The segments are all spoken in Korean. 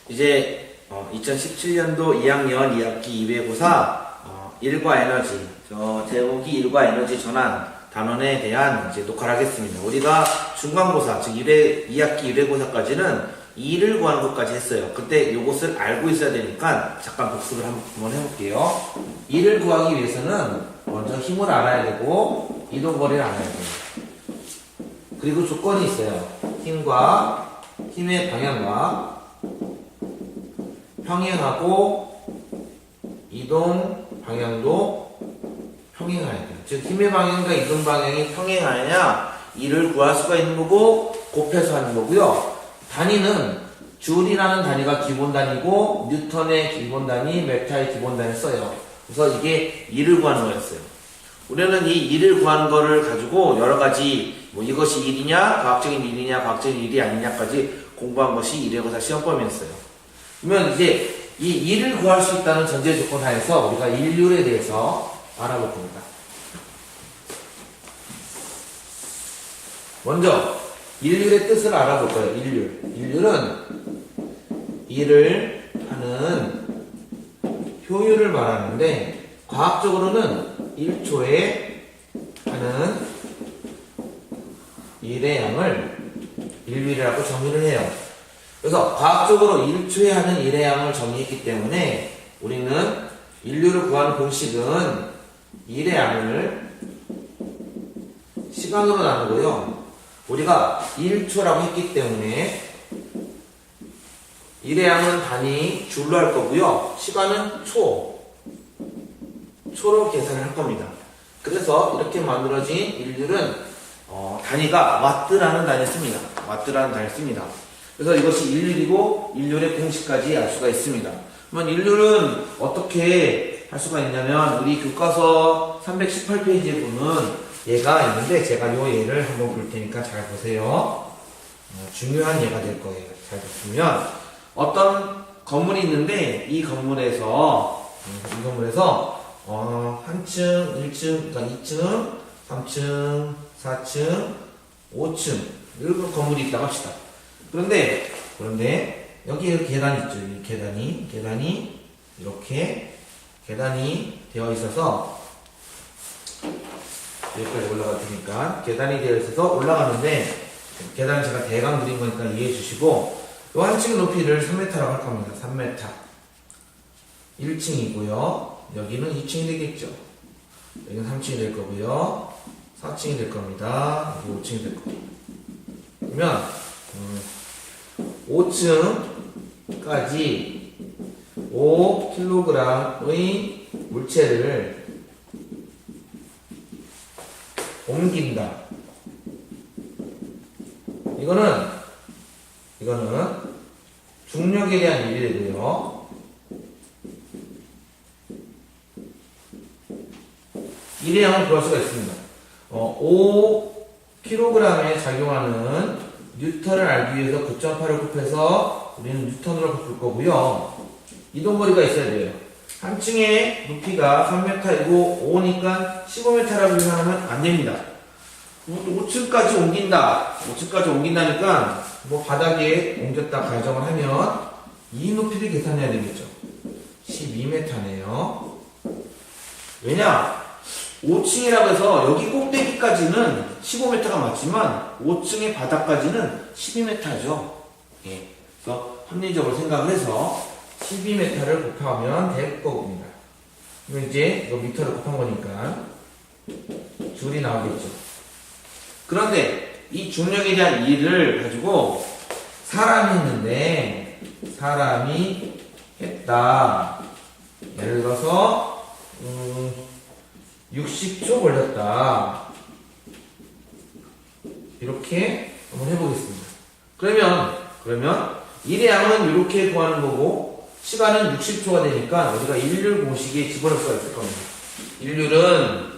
이제 2017년도 2학년 2학기 2외고사 1과 에너지, 제목이 1과 에너지 전환 단원에 대한 이제 녹화를 하겠습니다. 우리가 중간고사, 즉 2학기 1외고사까지는 2를 구하는 것까지 했어요. 그때 이것을 알고 있어야 되니까 잠깐 복습을 한번 해볼게요. 2를 구하기 위해서는 먼저 힘을 알아야 되고 이동거리를 알아야 돼요. 그리고 조건이 있어요. 힘의 방향과 평행하고 이동 방향도 평행해야 돼요. 즉 힘의 방향과 이동 방향이 평행하여야 2를 구할 수가 있는 거고 곱해서 하는 거고요. 단위는 줄이라는 단위가 기본 단위고 뉴턴의 기본 단위, 메타의 기본 단위를 써요. 그래서 이게 2를 구하는 거였어요. 우리는 이 2를 구하는 거를 가지고 여러 가지 이것이 1이냐, 과학적인 1이냐, 과학적인 1이 아니냐까지 공부한 것이 1외고사 시험범위였어요. 그러면 이제 이 2를 구할 수 있다는 전제 조건 하에서 우리가 일률에 대해서 알아볼 겁니다. 먼저 일률의 뜻을 알아볼 거예요. 일률은 일을 하는 효율을 말하는데 과학적으로는 1초에 하는 일의 양을 일률이라고 정의를 해요. 그래서 과학적으로 1초에 하는 일의 양을 정의했기 때문에 우리는 인류를 구하는 공식은 일의 양을 시간으로 나누고요. 우리가 1초라고 했기 때문에 일의 양은 단위 줄로 할 거고요. 시간은 초로 계산을 할 겁니다. 그래서 이렇게 만들어진 인류는 단위가 와트라는 단위를 씁니다. 와트라는 단위를 씁니다. 그래서 이것이 일률이고 일률의 공식까지 알 수가 있습니다. 그러면 일률은 어떻게 할 수가 있냐면 우리 교과서 318페이지에 보면 예가 있는데 제가 이 예를 한번 볼 테니까 잘 보세요. 중요한 예가 될 거예요. 잘 보시면 어떤 건물이 있는데 이 건물에서 한 층, 1층, 그러니까 2층, 3층, 4층, 5층 이런 건물이 있다고 합시다. 그런데 여기 계단 있죠. 이 계단이 이렇게 계단이 되어 있어서 여기까지 올라갈 테니까 계단이 되어 있어서 올라가는데 계단 제가 대강 그린 거니까 이해해 주시고 이 한 층 높이를 3m라고 할 겁니다. 3m 1층이고요. 여기는 2층이 되겠죠. 여기는 3층이 될 거고요. 4층이 될 겁니다. 여기 5층이 될 겁니다. 그러면 5층까지 5kg의 물체를 옮긴다. 이거는 중력에 대한 일이 되고요. 일의 양을 구할 수가 있습니다. 5kg에 작용하는 뉴턴을 알기 위해서 9.8을 곱해서 우리는 뉴턴으로 바꿀 거고요. 이동거리가 있어야 돼요. 한 층의 높이가 3m이고 5니까 15m라고 계산하면 안 됩니다. 5층까지 옮긴다. 5층까지 옮긴다니까 바닥에 옮겼다 가정을 하면 이 높이를 계산해야 되겠죠. 12m네요. 왜냐? 5층이라고 해서 여기 꼭대기까지는 15m가 맞지만 5층의 바닥까지는 12m죠. 예. 그래서 합리적으로 생각을 해서 12m를 곱하면 될 겁니다. 그럼 이제 이거 미터를 곱한 거니까 줄이 나오겠죠. 그런데 이 중력에 대한 일을 가지고 사람이 했는데 사람이 했다. 예를 들어서 60초 걸렸다. 이렇게 한번 해보겠습니다. 그러면 일의 양은 이렇게 구하는 거고 시간은 60초가 되니까 우리가 일률 공식에 집어넣을 수가 있을 겁니다. 일률은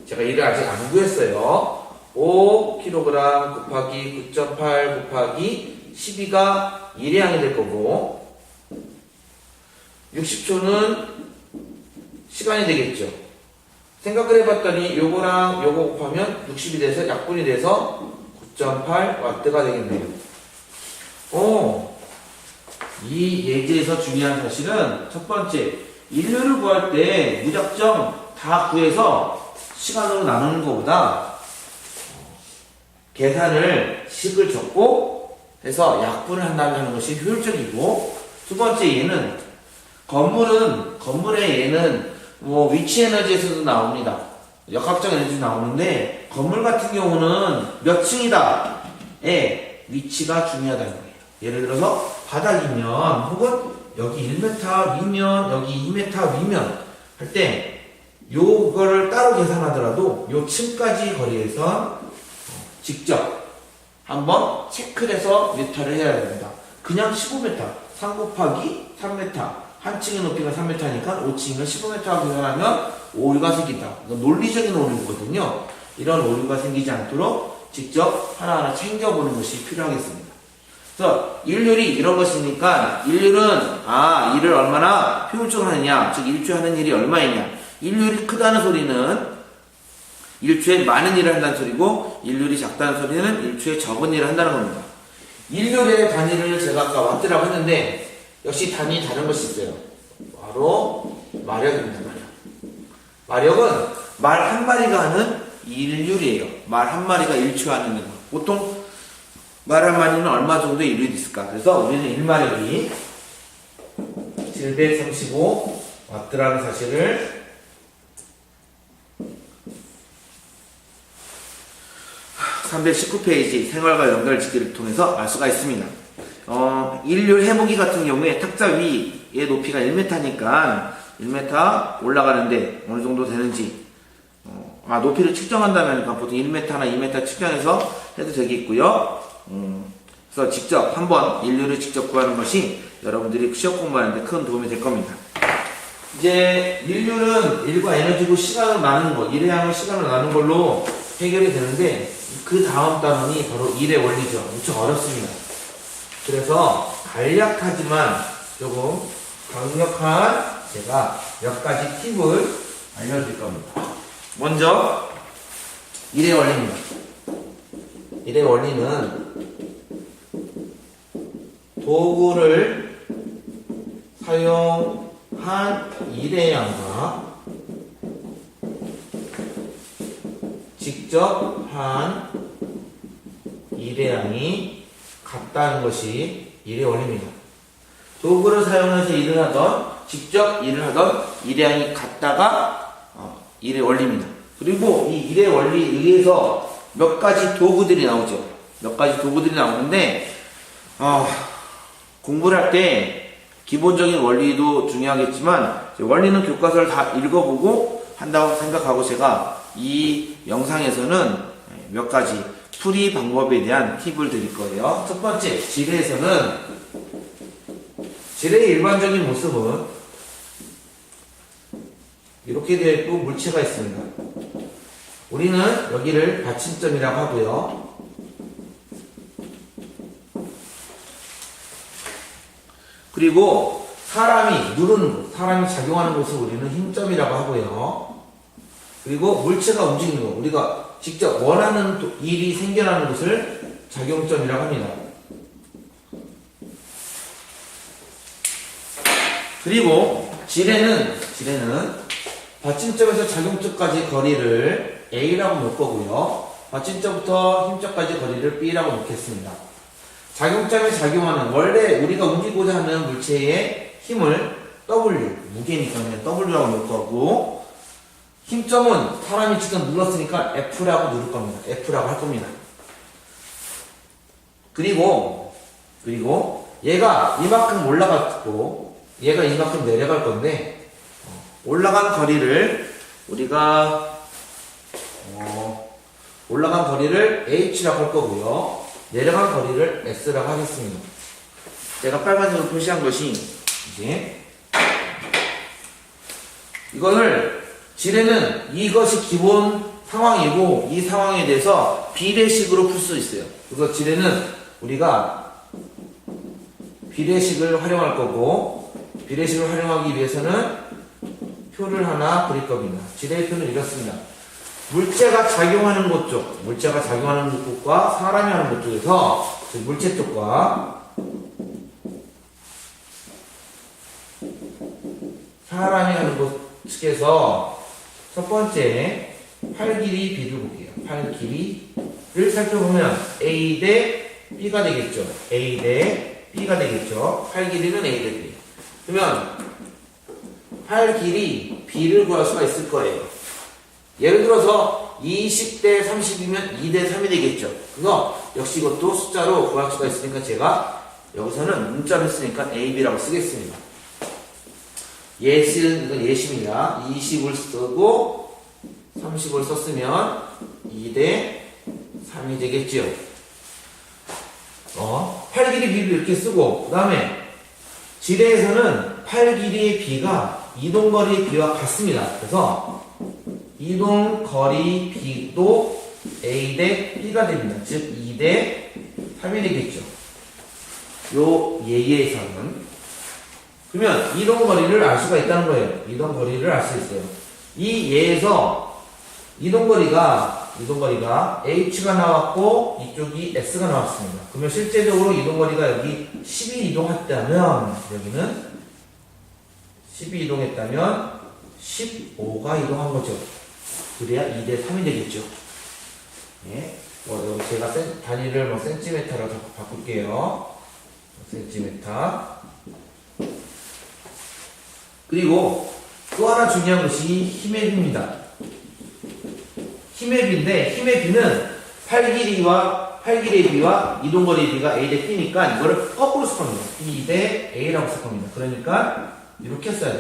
제가 일을 아직 안 구했어요. 5kg 곱하기 9.8 곱하기 12가 일의 양이 될 거고 60초는 시간이 되겠죠. 생각을 해봤더니 요거랑 요거 곱하면 60이 돼서 약분이 돼서 9.8 와트가 되겠네요. 이 예제에서 중요한 사실은 첫 번째, 인류를 구할 때 무작정 다 구해서 시간으로 나누는 것보다 계산을 식을 적고 해서 약분을 한 다음에 하는 것이 효율적이고, 두 번째 예는 건물의 예는 뭐 위치 에너지에서도 나옵니다. 역학적 에너지 나오는데 건물 같은 경우는 몇 층이다의 위치가 중요하다는 거예요. 예를 들어서 바닥이면 혹은 여기 1m 위면 여기 2m 위면 할 때 요거를 따로 계산하더라도 요 층까지 거리에서 직접 한번 체크를 해서 미터를 해야 됩니다. 그냥 15m 3 곱하기 3m 한 층의 높이가 3m니까 5층이면 15m하고 계산하면 오류가 생긴다. 이건 논리적인 오류거든요. 이런 오류가 생기지 않도록 직접 하나하나 챙겨보는 것이 필요하겠습니다. 그래서 일률이 이런 것이니까 일률은 일을 얼마나 효율적으로 하느냐, 즉 일주에 하는 일이 얼마이냐. 일률이 크다는 소리는 일주에 많은 일을 한다는 소리고, 일률이 작다는 소리는 일주에 적은 일을 한다는 겁니다. 일률의 단위를 제가 아까 왓트라고 했는데 역시 단위 다른 것이 있어요. 바로 마력입니다. 마력은 말 한 마리가 하는 일률이에요. 말 한 마리가 일주에 하는 일. 보통 말 한 마리는 얼마 정도의 일률이 있을까? 그래서 우리는 1마력이 735 와트라는 사실을 319페이지 생활과 연결짓기를 통해서 알 수가 있습니다. 일률 해보기 같은 경우에 탁자 위의 높이가 1m니까 1m 올라가는데 어느 정도 되는지 높이를 측정한다면 보통 1m나 2m 측정해서 해도 되겠고요. 그래서 직접 한번 인류를 직접 구하는 것이 여러분들이 시험 공부하는데 큰 도움이 될 겁니다. 이제 인류는 일과 에너지고 시간을 나누는 것, 일에 향한 시간을 나누는 걸로 해결이 되는데, 그 다음 단원이 바로 일의 원리죠. 무척 어렵습니다. 그래서 간략하지만 조금 강력한 제가 몇 가지 팁을 알려드릴 겁니다. 먼저 일의 원리입니다. 일의 원리는 도구를 사용한 일의 양과 직접 한 일의 양이 같다는 것이 일의 원리입니다. 도구를 사용해서 일을 하던 직접 일을 하던 일의 양이 같다가 일의 원리입니다. 그리고 이 일의 원리에 의해서 몇 가지 도구들이 나오죠. 몇 가지 도구들이 나오는데 공부를 할 때 기본적인 원리도 중요하겠지만 원리는 교과서를 다 읽어보고 한다고 생각하고 제가 이 영상에서는 몇 가지 풀이 방법에 대한 팁을 드릴 거예요. 첫 번째, 지뢰에서는 지뢰의 일반적인 모습은 이렇게 되어 있고 물체가 있습니다. 우리는 여기를 받침점이라고 하고요. 그리고 사람이 누르는 곳, 사람이 작용하는 곳을 우리는 힘점이라고 하고요. 그리고 물체가 움직이는 곳, 우리가 직접 원하는 일이 생겨나는 곳을 작용점이라고 합니다. 그리고 지뢰는 받침점에서 작용점까지 거리를 A라고 놓을 거고요. 받침점부터 힘점까지 거리를 B라고 놓겠습니다. 작용점에 작용하는, 원래 우리가 움직이고자 하는 물체의 힘을 W, 무게니까 그냥 W라고 놓을 거고, 힘점은 사람이 지금 눌렀으니까 F라고 누를 겁니다. F라고 할 겁니다. 그리고 얘가 이만큼 올라갔고 얘가 이만큼 내려갈 건데, 올라간 거리를 우리가 올라간 거리를 H라고 할 거고요. 내려간 거리를 S라고 하겠습니다. 제가 빨간색으로 표시한 것이 이제 이거를, 지뢰는 이것이 기본 상황이고 이 상황에 대해서 비례식으로 풀 수 있어요. 그래서 지뢰는 우리가 비례식을 활용할 거고, 비례식을 활용하기 위해서는 표를 하나 그릴 겁니다. 지뢰의 표는 이렇습니다. 물체가 작용하는 곳 쪽, 물체가 작용하는 곳과 사람이 하는 곳 쪽에서 물체 쪽과 사람이 하는 것 측에서 첫 번째 팔 길이 B를 볼게요. 팔 길이를 살펴보면 A 대 B가 되겠죠. A 대 B가 되겠죠. 팔 길이는 A 대 B. 그러면 팔 길이 B를 구할 수가 있을 거예요. 예를 들어서 20대 30이면 2대 3이 되겠죠. 그래서 역시 이것도 숫자로 구할 수가 있으니까 제가 여기서는 문자를 쓰니까 A, B라고 쓰겠습니다. 예시는 이건 예시입니다. 20을 쓰고 30을 썼으면 2대 3이 되겠죠. 팔 길이 B를 이렇게 쓰고 그 다음에 지뢰에서는 팔 길이의 B가 이동거리의 B와 같습니다. 그래서 이동거리 B도 A 대 B가 됩니다. 즉 2대 3이 되겠죠. 요 예에서는 그러면 이동거리를 알 수가 있다는 거예요. 이동거리를 알 수 있어요. 이 예에서 이동거리가 H가 나왔고 이쪽이 S가 나왔습니다. 그러면 실제적으로 이동거리가 여기 10이 이동했다면 여기는 10이 이동했다면 15가 이동한 거죠. 그래야 2대 3이 되겠죠. 예. 여기 제가 단위를 센티미터로 바꿀게요. 센티미터. 그리고 또 하나 중요한 것이 힘의 비입니다. 힘의 비인데 힘의 비는 팔 길이의 비와 이동거리의 비가 A 대 B니까 이거를 거꾸로 습합니다. B 대 A라고 습합니다. 그러니까 이렇게 써야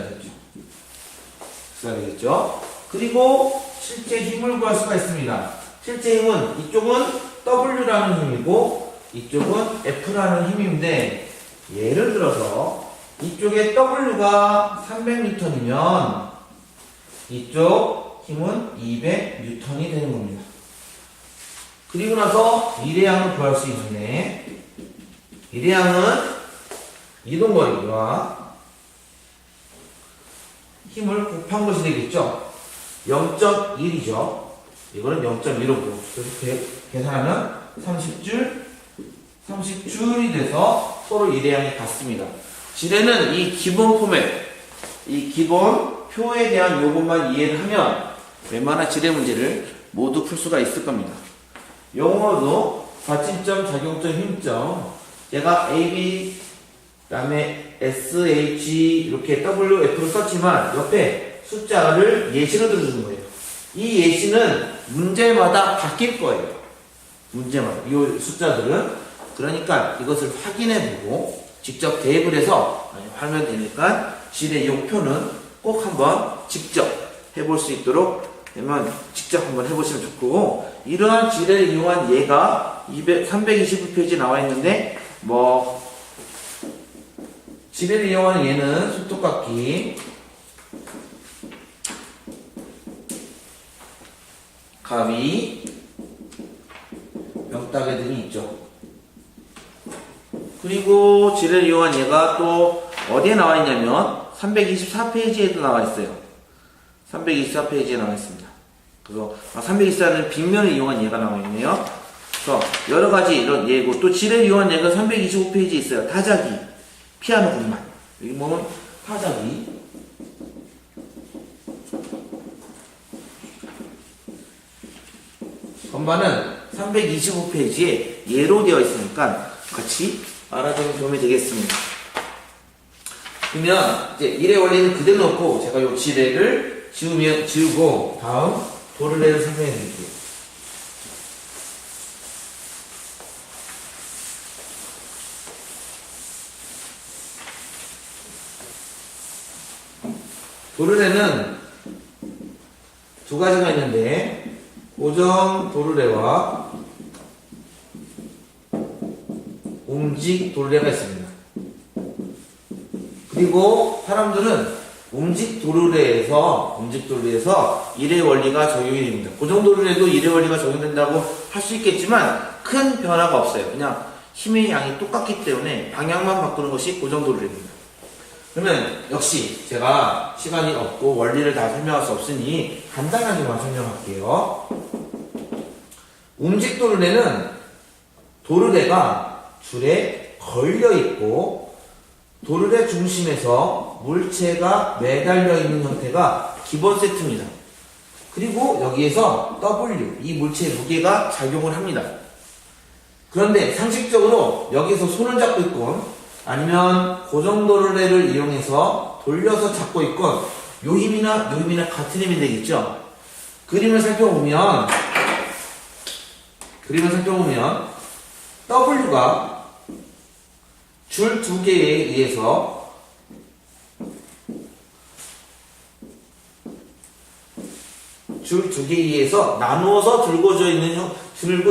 되겠죠. 그리고 실제 힘을 구할 수가 있습니다. 실제 힘은 이쪽은 W라는 힘이고 이쪽은 F라는 힘인데 예를 들어서 이쪽에 W가 300N이면 이쪽 힘은 200N이 되는 겁니다. 그리고 나서 미래양을 구할 수 있는데 미래양은 이동거리와 힘을 곱한 것이 되겠죠. 0.1이죠. 이거는 0.15고 그래서 계산하면 30줄이 돼서 서로 일회양이 같습니다. 지뢰는 이 기본 포맷, 이 기본 표에 대한 요것만 이해를 하면 웬만한 지뢰 문제를 모두 풀 수가 있을 겁니다. 영어로도 받침점, 작용점, 힘점 제가 AB 그 다음에 SH 이렇게 WF로 썼지만 옆에 숫자를 예시로 들어주는 거예요. 이 예시는 문제마다 바뀔 거예요. 문제마다 이 숫자들은 그러니까 이것을 확인해보고 직접 대입을 해서 하면 되니까 지뢰 요표는 꼭 한번 직접 해볼 수 있도록 되면 직접 한번 해보시면 좋고 이러한 지뢰를 이용한 예가 329페이지에 나와 있는데 지뢰를 이용하는 예는 손톱깎이, 가위, 병따개 등이 있죠. 그리고 지뢰를 이용한 예가 또 어디에 나와 있냐면 324페이지에도 나와 있어요. 324페이지에 나와 있습니다. 그래서 324는 빗면을 이용한 예가 나와 있네요. 그래서 여러 가지 이런 예고 또 지뢰를 이용한 예가 325페이지에 있어요. 타자기, 피아노 분만. 여기 보면 타자기. 건반은 325페이지에 예로 되어 있으니까 같이 알아두면 도움이 되겠습니다. 그러면 이제 일의 원리는 그대로 놓고 제가 이 지뢰를 지우고 다음 도르래를 설명해 드릴게요. 도르래는 두 가지가 있는데 고정 도르래와 움직 도르래가 있습니다. 그리고 사람들은 움직 도르래에서 일의 원리가 적용이 됩니다. 고정 도르래도 일의 원리가 적용된다고 할 수 있겠지만 큰 변화가 없어요. 그냥 힘의 양이 똑같기 때문에 방향만 바꾸는 것이 고정 도르래입니다. 그러면 역시 제가 시간이 없고 원리를 다 설명할 수 없으니 간단하게만 설명할게요. 움직 도르래는 도르래가 줄에 걸려 있고 도르래 중심에서 물체가 매달려 있는 형태가 기본 세트입니다. 그리고 여기에서 W, 이 물체의 무게가 작용을 합니다. 그런데 상식적으로 여기서 손을 잡고 있건 아니면 고정도르래를 이용해서 돌려서 잡고 있건 요 힘이나 요 힘이나 같은 힘이 되겠죠. 그림을 살펴보면 W가 줄 두 개에 의해서 나누어서 들고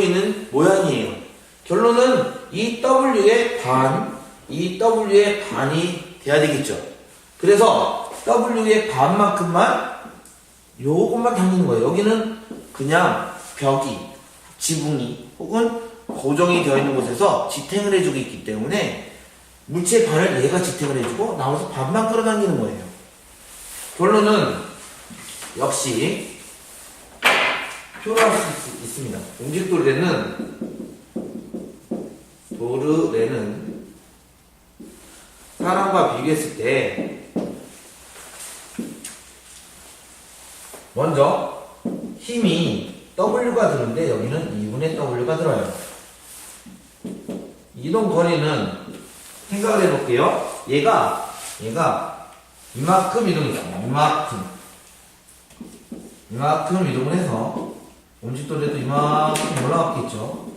있는 모양이에요. 결론은 이 W의 반이 돼야 되겠죠. 그래서 W의 반만큼만 요것만 당기는 거예요. 여기는 그냥 벽이, 지붕이 혹은 고정이 되어 있는 곳에서 지탱을 해주고 있기 때문에 물체의 반을 얘가 지탱을 해주고 나머지 반만 끌어당기는 거예요. 결론은 역시 표현할 수 있습니다. 움직 도르래는 사람과 비교했을 때 먼저 힘이 W가 드는데 여기는 2분의 W가 들어요. 이동 거리는 생각을 해볼게요. 얘가 이만큼 이동했습니다. 이만큼 이동을 해서 움직도래도 이만큼 올라갔겠죠.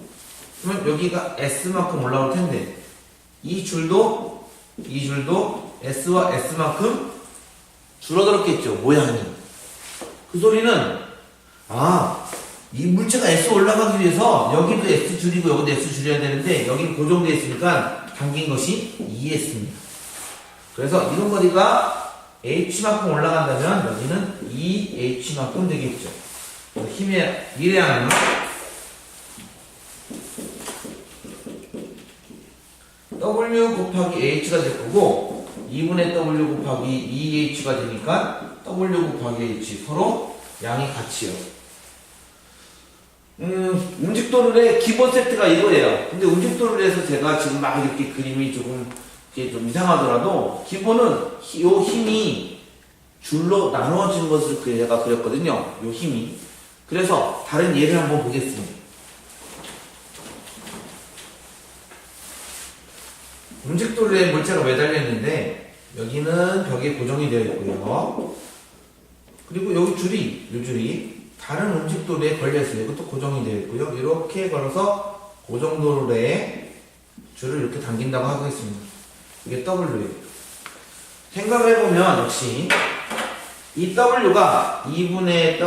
그러면 여기가 S만큼 올라올 텐데 이 줄도 S와 S만큼 줄어들었겠죠. 모양이. 그 소리는 이 물체가 S 올라가기 위해서 여기도 S 줄이고 여기도 S 줄여야 되는데 여기는 고정되어 있으니까 당긴 것이 2S입니다. 그래서 이동 거리가 H만큼 올라간다면 여기는 2H만큼 되겠죠. 힘의 미래하는 W 곱하기 H가 될 거고 2분의 W 곱하기 2H가 되니까 W 곱하기 H 서로 양이 같이요. 움직도르래 기본 세트가 이거예요. 근데 움직도르래에서 제가 지금 막 이렇게 그림이 좀 이상하더라도 기본은 요 힘이 줄로 나누어진 것을 제가 그렸거든요. 요 힘이. 그래서 다른 예를 한번 보겠습니다. 움직도르래에 물체가 매달려 있는데 여기는 벽에 고정이 되어 있고요. 그리고 여기 줄이 다른 움직도르래에 걸려있어요. 이것도 고정이 되어 있고요. 이렇게 걸어서 고정도르래에 줄을 이렇게 당긴다고 하겠습니다. 이게 W예요. 생각을 해보면 역시 이 W가 2분의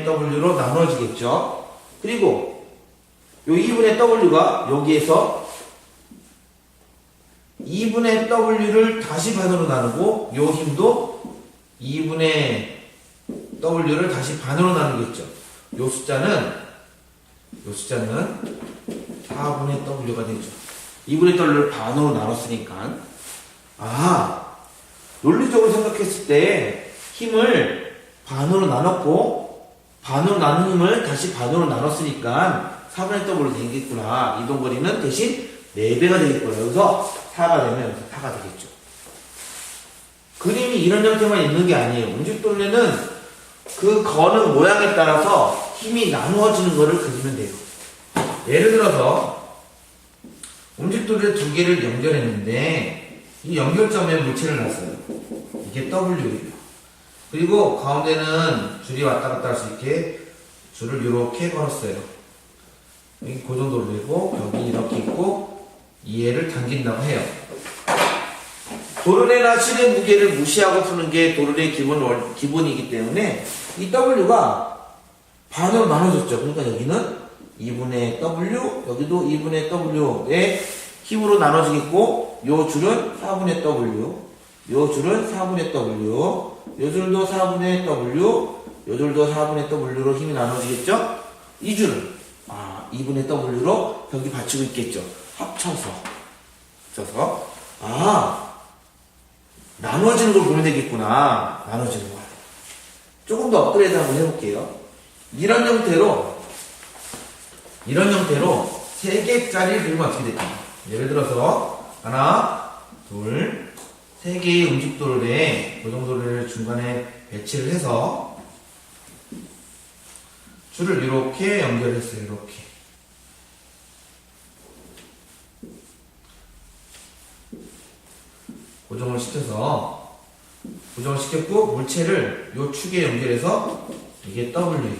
W로 나눠지겠죠. 그리고 이 2분의 W가 여기에서 2분의 W를 다시 반으로 나누고 이 힘도 2분의 W를 다시 반으로 나누겠죠. 이 숫자는 4분의 W가 되죠. 2분의 W를 반으로 나눴으니까 논리적으로 생각했을 때 힘을 반으로 나눴고 반으로 나눈 힘을 다시 반으로 나눴으니까 4분의 W로 되겠구나. 이동거리는 대신 4배가 되겠구나. 여기서 4가 되면 여기서 4가 되겠죠. 그림이 이런 형태만 있는 게 아니에요. 움직도르래는 그 거는 모양에 따라서 힘이 나누어지는 것을 그리면 돼요. 예를 들어서 움직도르래 두 개를 연결했는데 이 연결점에 물체를 놨어요. 이게 W예요. 그리고 가운데는 줄이 왔다 갔다 할 수 있게 줄을 이렇게 걸었어요. 여기 고정도르래고 여기 이렇게 있고 얘를 당긴다고 해요. 도르래나 실의 무게를 무시하고 푸는 게 도르래의 기본이기 때문에 이 W가 반으로 나눠졌죠. 그러니까 여기는 2분의 W, 여기도 2분의 W의 힘으로 나눠지겠고 요 줄은 4분의 W, 요 줄은 4분의 W, 요 줄도 4분의 W, 요 줄도 4분의 W로 힘이 나눠지겠죠? 이 줄은 2분의 W로 벽이 받치고 있겠죠. 합쳐서 나눠지는 걸 보면 되겠구나. 나눠지는 거. 조금 더 업그레이드 한번 해볼게요. 이런 형태로 3개짜리를 그리면 어떻게 될까? 예를 들어서 하나, 둘, 세 개의 음식도르래 고정도르를 중간에 배치를 해서 줄을 이렇게 연결했어요. 이렇게. 고정을 시켰고 물체를 요 축에 연결해서 이게 W.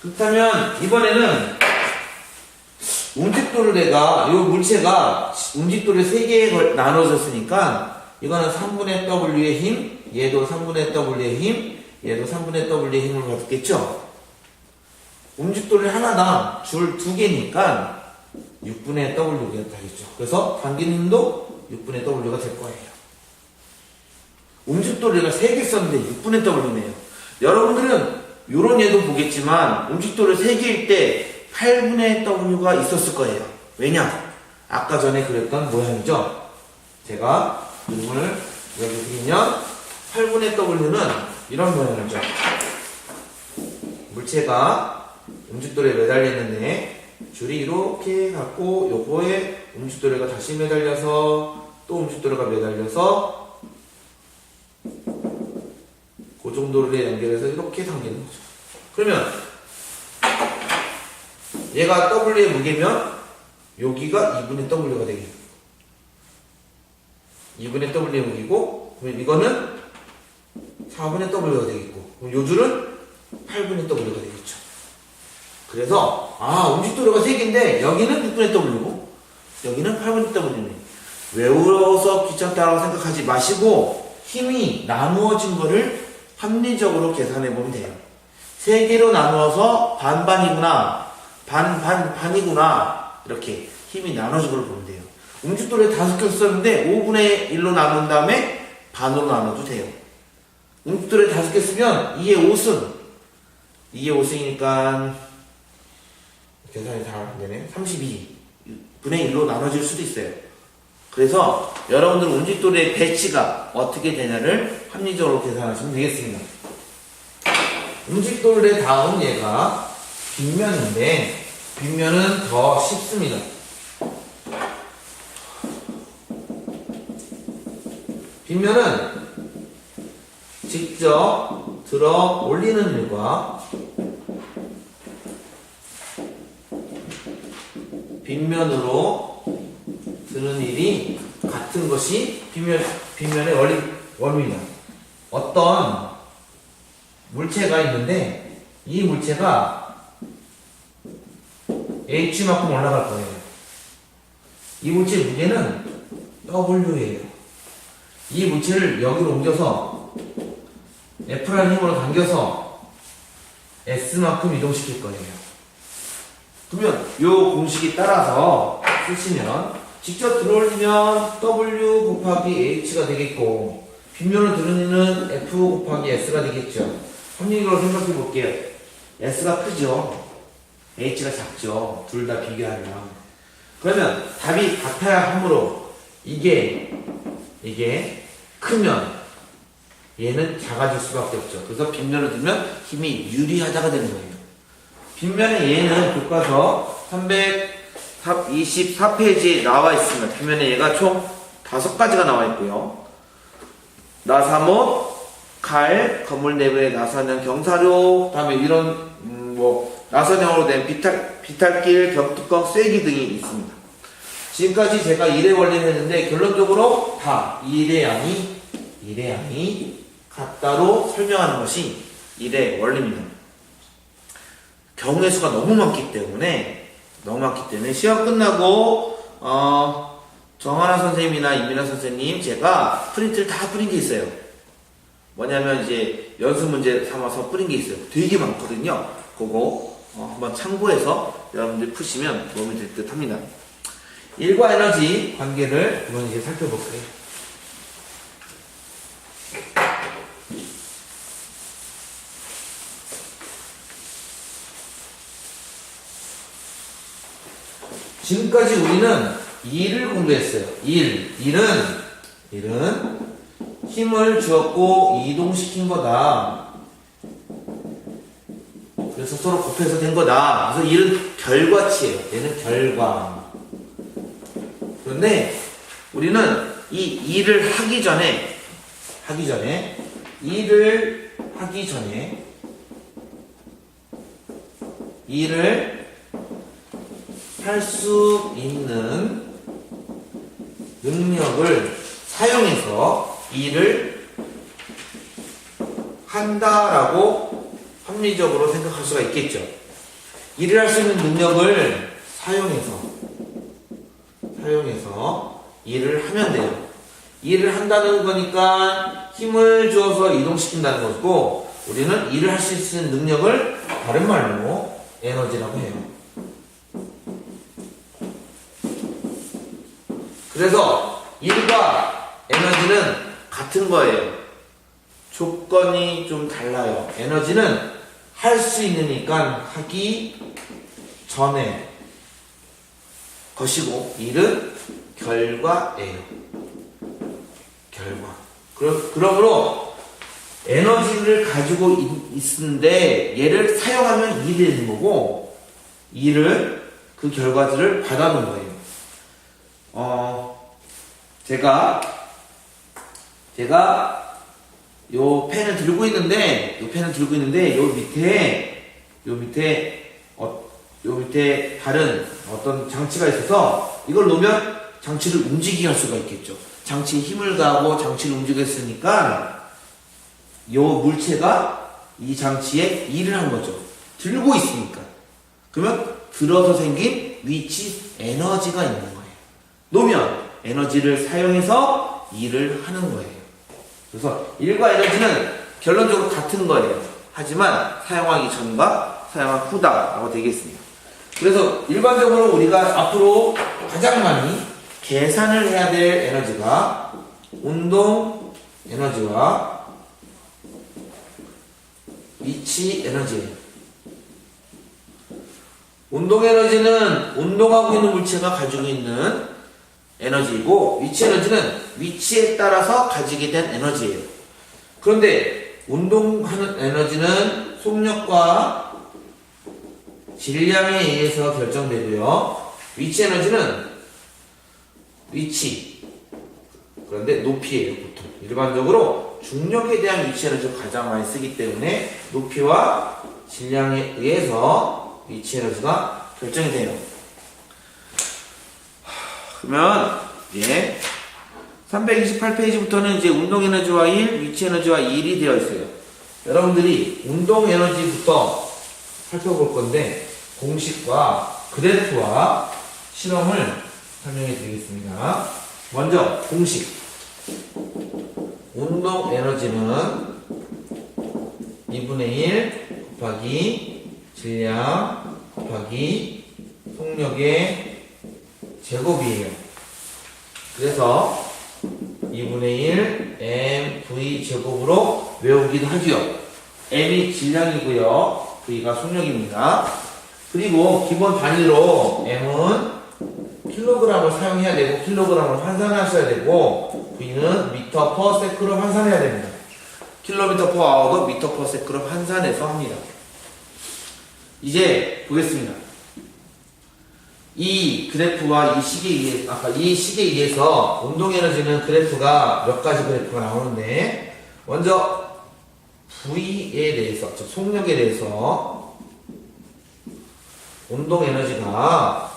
그렇다면 이번에는 움직도르래가 요 물체가 움직도르 3개에 나눠졌으니까 이거는 3분의 W의 힘, 얘도 3분의 W의 힘, 얘도 3분의 W의 힘을 받겠죠? 움직도르 하나당 줄 2개니까 6분의 W가 되겠죠. 그래서 당기는 힘도 6분의 W가 될 거예요. 움직도르가 3개 썼는데 6분의 W네요. 여러분들은 요런 예도 보겠지만 움직도르 3개일 때 8분의 W가 있었을 거예요. 왜냐? 아까 전에 그랬던 모양이죠. 제가 그림을 여기 그리면 8분의 W는 이런 모양이죠. 물체가 움직도르에 매달려 있는데 줄이 이렇게 갖고 요거에 움직도르가 다시 매달려서 또 움직도르가 매달려서 고정도르에 연결해서 이렇게 당기는 거죠. 그러면 얘가 W의 무게면 여기가 2분의 W가 되겠죠. 2분의 W의 무게고 그러면 이거는 4분의 W가 되겠고 그럼 요 줄은 8분의 W가 되겠죠. 그래서 움직도르가 3개인데 여기는 6분의 W고 여기는 8분의 W네. 외워서 귀찮다라고 생각하지 마시고 힘이 나누어진 거를 합리적으로 계산해 보면 돼요. 3개로 나누어서 반반이구나 반이구나 이렇게 힘이 나눠진 걸 보면 돼요. 움직도르에 5개 썼는데 5분의 1로 나눈 다음에 반으로 나눠도 돼요. 움직도르에 5개 쓰면 2의 5승 2의 5승이니까 계산이 잘 안되네. 32분의 1로 나눠질 수도 있어요. 그래서 여러분들 움직도르의 배치가 어떻게 되냐를 합리적으로 계산하시면 되겠습니다. 움직도르의 다음 얘가 빗면인데 빗면은 더 쉽습니다. 빗면은 직접 들어 올리는 일과 빗면으로 드는 일이 같은 것이 빗면의 원리입니다. 어떤 물체가 있는데 이 물체가 H만큼 올라갈 거예요. 이 물체의 무게는 W예요. 이 물체를 여기로 옮겨서 F라는 힘으로 당겨서 S만큼 이동시킬 거예요. 그러면 이 공식이 따라서 쓰시면 직접 들어올리면 W 곱하기 H가 되겠고 빗면을 들으면 F 곱하기 S가 되겠죠. 합리적으로 생각해 볼게요. S가 크죠. H가 작죠. 둘 다 비교하면. 그러면 답이 같아야 하므로 이게 크면 얘는 작아질 수밖에 없죠. 그래서 빗면을 들면 힘이 유리하다가 되는 거예요. 빗면의 얘는 교과서 324페이지에 나와 있습니다. 빗면의 얘가 총 5가지가 나와 있고요. 나사못, 칼, 건물 내부의 나사형 경사료, 다음에 이런 나선형으로 된 비탈길, 격뚜껑, 쐐기 등이 있습니다. 지금까지 제가 일의 원리를 했는데 결론적으로 다 일의 양이 같다로 설명하는 것이 일의 원리입니다. 경우의 수가 너무 많기 때문에 시험 끝나고 정하나 선생님이나 이민아 선생님 제가 프린트를 다 뿌린 게 있어요. 뭐냐면 이제 연습 문제 삼아서 뿌린 게 있어요. 되게 많거든요. 그거 한번 참고해서 여러분들 푸시면 도움이 될 듯 합니다. 일과 에너지 관계를 한번 이제 살펴볼게요. 지금까지 우리는 일을 공부했어요. 일은 힘을 주었고 이동시킨 거다. 그래서 서로 곱해서 된 거다. 그래서 일은 결과치예요. 얘는 결과. 그런데 우리는 이 일을 하기 전에 일을 할 수 있는 능력을 사용해서 일을 한다라고 합리적으로 생각할 수가 있겠죠. 일을 할 수 있는 능력을 사용해서 일을 하면 돼요. 일을 한다는 거니까 힘을 주어서 이동시킨다는 거고, 우리는 일을 할 수 있는 능력을 다른 말로 에너지라고 해요. 그래서 일과 에너지는 같은 거예요. 조건이 좀 달라요. 에너지는 할 수 있으니까 하기 전에 것이고, 일은 결과예요. 결과. 그러므로 에너지를 가지고 있는데 얘를 사용하면 일이 되는 거고, 일을 그 결과들을 받아놓은 거예요. 제가 요 펜을 들고 있는데 요 밑에 다른 어떤 장치가 있어서 이걸 놓으면 장치를 움직이게 할 수가 있겠죠. 장치에 힘을 가하고 장치를 움직였으니까 요 물체가 이 장치에 일을 한 거죠. 들고 있으니까. 그러면 들어서 생긴 위치 에너지가 있는 거예요. 놓으면 에너지를 사용해서 일을 하는 거예요. 그래서 일과 에너지는 결론적으로 같은 거예요. 하지만 사용하기 전과 사용한 후다라고 되겠습니다. 그래서 일반적으로 우리가 앞으로 가장 많이 계산을 해야 될 에너지가 운동 에너지와 위치 에너지예요. 운동 에너지는 운동하고 있는 물체가 가지고 있는 에너지이고, 위치 에너지는 위치에 따라서 가지게 된 에너지예요. 그런데 운동하는 에너지는 속력과 질량에 의해서 결정되고요. 위치 에너지는 위치, 그런데 높이예요. 보통 일반적으로 중력에 대한 위치 에너지를 가장 많이 쓰기 때문에 높이와 질량에 의해서 위치 에너지가 결정이 돼요. 그러면 이제 328페이지부터는 이제 운동 에너지와 일, 위치 에너지와 일이 되어 있어요. 여러분들이 운동 에너지부터 살펴볼 건데 공식과 그래프와 실험을 설명해 드리겠습니다. 먼저 공식. 운동 에너지는 2분의 1 곱하기 질량 곱하기 속력의 제곱이에요. 그래서 2분의 1 mv 제곱으로 외우기도 하죠. m이 질량이고요. v가 속력입니다. 그리고 기본 단위로 m은 킬로그램을 사용해야 되고 킬로그램을 환산하셔야 되고, v는 미터 퍼 세크로 환산해야 됩니다. 킬로미터 퍼 아워도 미터 퍼 세크로 환산해서 합니다. 이제 보겠습니다. 이 그래프와 이 식에 의해, 아까 이 식에 의해서 운동 에너지는 그래프가 몇 가지 그래프가 나오는데, 먼저 V에 대해서, 즉 속력에 대해서 운동 에너지가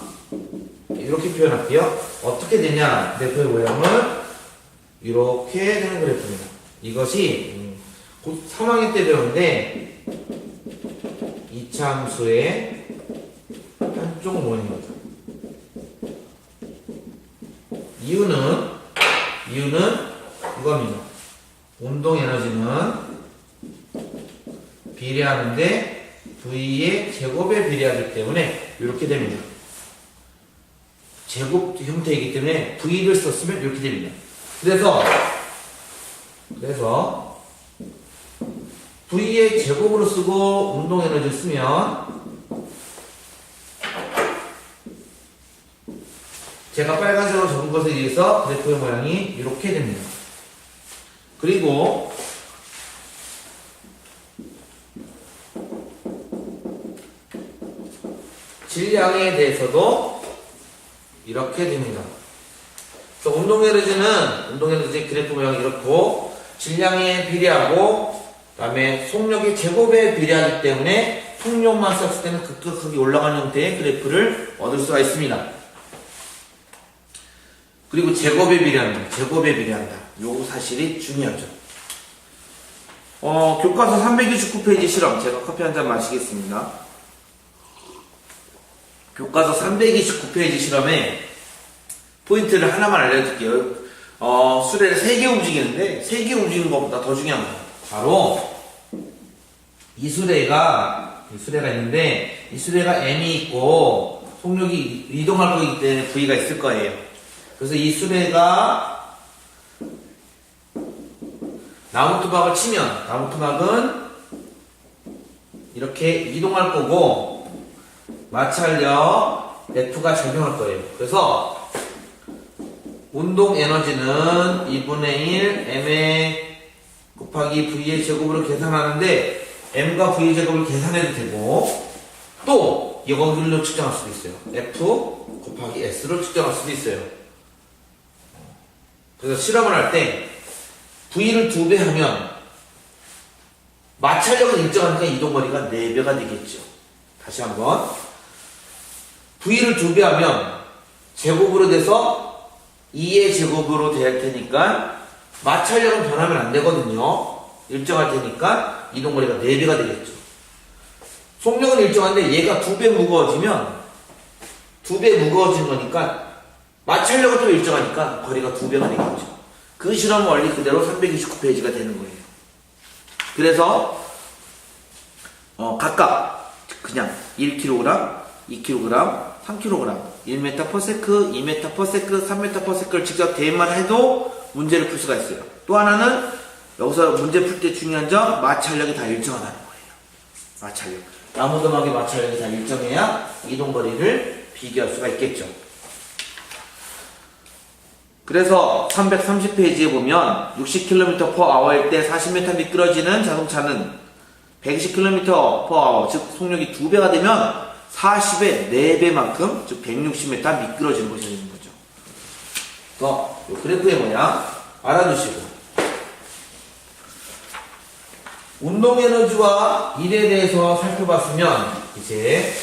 이렇게 표현할게요. 어떻게 되냐? 그래프의 모양은 이렇게 되는 그래프입니다. 이것이 곧 3학년 때 배우는데 이차함수의 한쪽 모양입니다. 이유는 이겁니다. 운동 에너지는 비례하는데 V의 제곱에 비례하기 때문에 이렇게 됩니다. 제곱 형태이기 때문에 V를 썼으면 이렇게 됩니다. 그래서 V의 제곱으로 쓰고 운동 에너지를 쓰면 제가 빨간색으로 적은 것에 의해서 그래프의 모양이 이렇게 됩니다. 그리고 질량에 대해서도 이렇게 됩니다. 그래서 운동 에너지 그래프 모양이 이렇고 질량에 비례하고 그다음에 속력의 제곱에 비례하기 때문에 속력만 썼을 때는 급격하게 올라가는 형태의 그래프를 얻을 수가 있습니다. 그리고 제곱에 비례한다. 요 사실이 중요하죠. 교과서 329페이지 실험. 제가 커피 한 잔 마시겠습니다. 교과서 329페이지 실험에 포인트를 하나만 알려드릴게요. 수레를 3개 움직이는데 3개 움직이는 것보다 더 중요한 거예요. 바로 이 수레가 있는데 이 수레가 M이 있고 속력이 이동할 거기 때문에 V가 있을 거예요. 그래서 이 수레가 나무 토막을 치면 나무 토막은 이렇게 이동할 거고 마찰력 F가 작용할 거예요. 그래서 운동 에너지는 2분의 1 M의 곱하기 V의 제곱으로 계산하는데 M과 V의 제곱을 계산해도 되고 또 이걸로 측정할 수도 있어요. F 곱하기 S로 측정할 수도 있어요. 그래서 실험을 할 때 V를 2배 하면 마찰력은 일정하니까 이동거리가 4배가 되겠죠. 다시 한번 V를 2배 하면 제곱으로 돼서 2의 제곱으로 될 테니까 마찰력은 변하면 안 되거든요. 일정할 테니까 이동거리가 4배가 되겠죠. 속력은 일정한데 얘가 2배 무거워지면 2배 무거워진 거니까 마찰력은 또 일정하니까 거리가 2배가 되겠죠. 그 실험 원리 그대로 329페이지가 되는 거예요. 그래서 각각 그냥 1kg, 2kg, 3kg, 1m/s, 2m/s, 3m/s를 직접 대입만 해도 문제를 풀 수가 있어요. 또 하나는 여기서 문제 풀 때 중요한 점 마찰력이 다 일정하다는 거예요. 마찰력. 나무 도막의 마찰력이 다 일정해야 이동거리를 비교할 수가 있겠죠. 그래서 330페이지에 보면 60km/h일 때 40m 미끄러지는 자동차는 120km/h, 즉 속력이 2배가 되면 40의 4배만큼, 즉 160m 미끄러지는 것이 되는 거죠. 또 그래프의 모양 알아두시고 운동 에너지와 일에 대해서 살펴봤으면 이제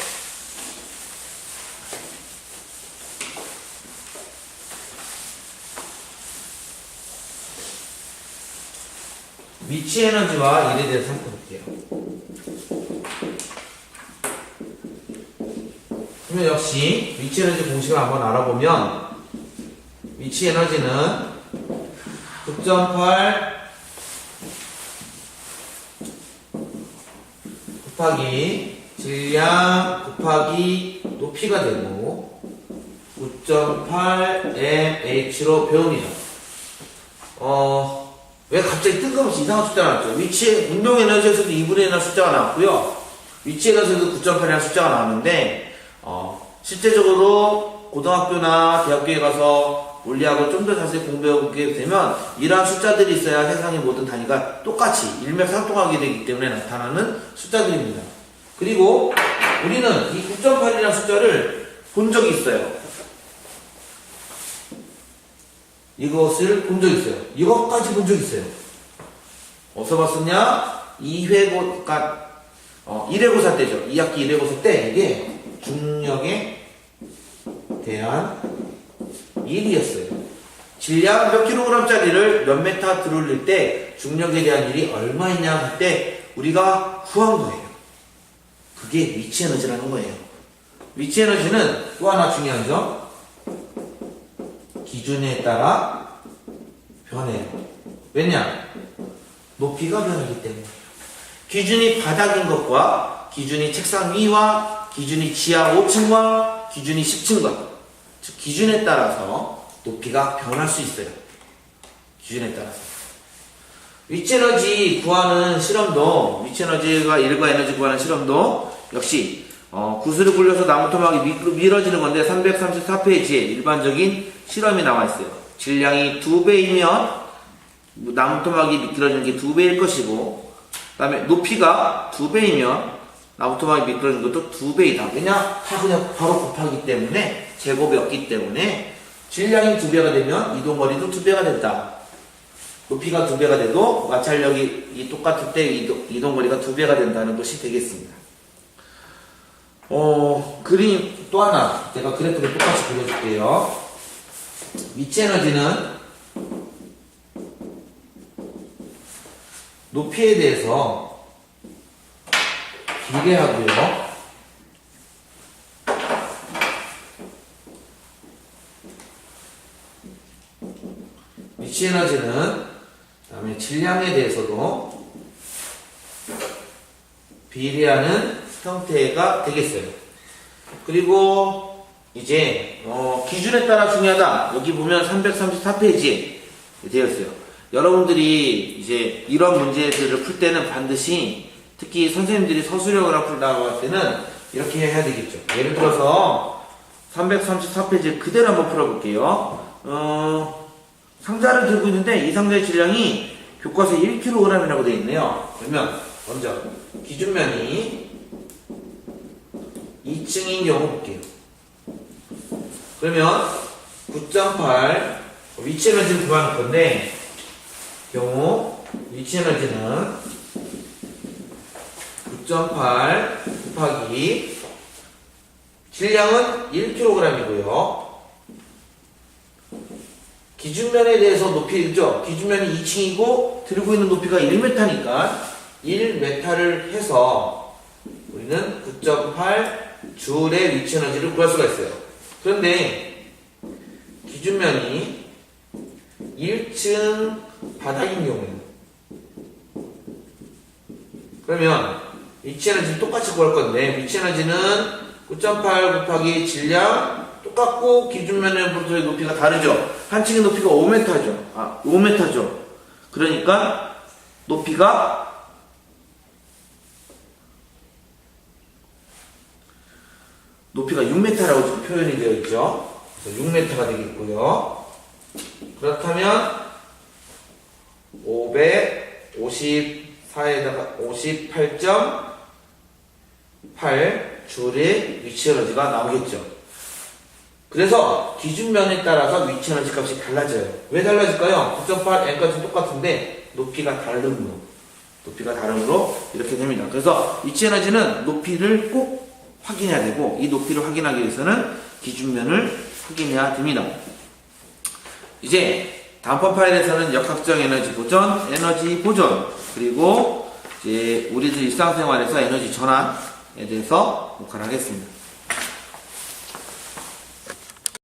위치 에너지와 일에 대해서 살펴볼게요. 그러면 역시 위치 에너지 공식을 한번 알아보면 위치 에너지는 9.8 곱하기 질량 곱하기 높이가 되고 9.8 mh로 배웁니다. 왜 갑자기 뜬금없이 이상한 숫자가 나왔죠? 위치, 운동 에너지에서도 2분의 1이라는 숫자가 나왔고요. 위치 에너지에서도 9.8이라는 숫자가 나왔는데, 실제적으로 고등학교나 대학교에 가서 물리학을 좀 더 자세히 공부해보게 되면 이러한 숫자들이 있어야 세상의 모든 단위가 똑같이 일맥상통하게 되기 때문에 나타나는 숫자들입니다. 그리고 우리는 이 9.8이라는 숫자를 본 적이 있어요. 이것을 본 적 있어요. 이것까지 본 적 있어요. 어디서 봤었냐? 1회고사 때죠. 2학기 1회고사 때 이게 중력에 대한 일이었어요. 질량 몇 킬로그램짜리를 몇 메타 들어올릴 때 중력에 대한 일이 얼마이냐 할 때 우리가 구한 거예요. 그게 위치 에너지라는 거예요. 위치 에너지는 또 하나 중요한 점, 기준에 따라 변해요. 왜냐? 높이가 변하기 때문에. 기준이 바닥인 것과 기준이 책상 위와 기준이 지하 5층과 기준이 10층과 즉 기준에 따라서 높이가 변할 수 있어요. 기준에 따라서. 위치 에너지 구하는 실험도, 위치 에너지가 일과 에너지 구하는 실험도 역시 구슬을 굴려서 나무 토막이 밀어지는 건데 334페이지에 일반적인 실험이 나와 있어요. 질량이 2배이면 나무 토막이 미끄러지는 게 2배일 것이고, 그 다음에 높이가 2배이면 나무 토막이 미끄러지는 것도 2배이다. 왜냐? 다 그냥 바로 곱하기 때문에, 제곱이 없기 때문에 질량이 2배가 되면 이동거리도 2배가 된다. 높이가 2배가 돼도 마찰력이 똑같을 때 이동거리가 2배가 된다는 것이 되겠습니다. 그림 또 하나 제가 그래프를 똑같이 그려줄게요. 위치 에너지는 높이에 대해서 비례하고요. 위치 에너지는 그다음에 질량에 대해서도 비례하는 형태가 되겠어요. 그리고 이제 기준에 따라 중요하다. 여기 보면 334페이지에 되어 있어요. 여러분들이 이제 이런 문제들을 풀 때는 반드시 특히 선생님들이 서술형으로 풀다고 할 때는 이렇게 해야 되겠죠. 예를 들어서 334페이지 그대로 한번 풀어볼게요. 상자를 들고 있는데 이 상자의 질량이 교과서에 1kg이라고 되어 있네요. 그러면 먼저 기준면이 2층인 경우 볼게요. 그러면 9.8 위치 에너지를 구할 건데 경우 위치 에너지는 9.8 곱하기 질량은 1kg이고요. 기준면에 대해서 높이죠. 기준면이 2층이고 들고 있는 높이가 1m니까 1m를 해서 우리는 9.8 줄의 위치 에너지를 구할 수가 있어요. 그런데 기준면이 1층 바닥인 경우에는 그러면 위치 에너지를 똑같이 구할 건데 위치 에너지는 9.8 곱하기 질량 똑같고 기준면에부터의 높이가 다르죠. 한 층의 높이가 5m죠. 5m죠. 그러니까 높이가 6m라고 지금 표현이 되어 있죠. 그래서 6m가 되겠고요. 그렇다면 554에다가 58.8 줄의 위치 에너지가 나오겠죠. 그래서 기준면에 따라서 위치 에너지 값이 달라져요. 왜 달라질까요? 9.8 n까지 똑같은데 높이가 다름으로 이렇게 됩니다. 그래서 위치 에너지는 높이를 꼭 확인해야 되고 이 높이를 확인하기 위해서는 기준면을 확인해야 됩니다. 이제 다음번 파일에서는 역학적 에너지 보존, 그리고 이제 우리들 일상생활에서 에너지 전환에 대해서 녹화를 하겠습니다.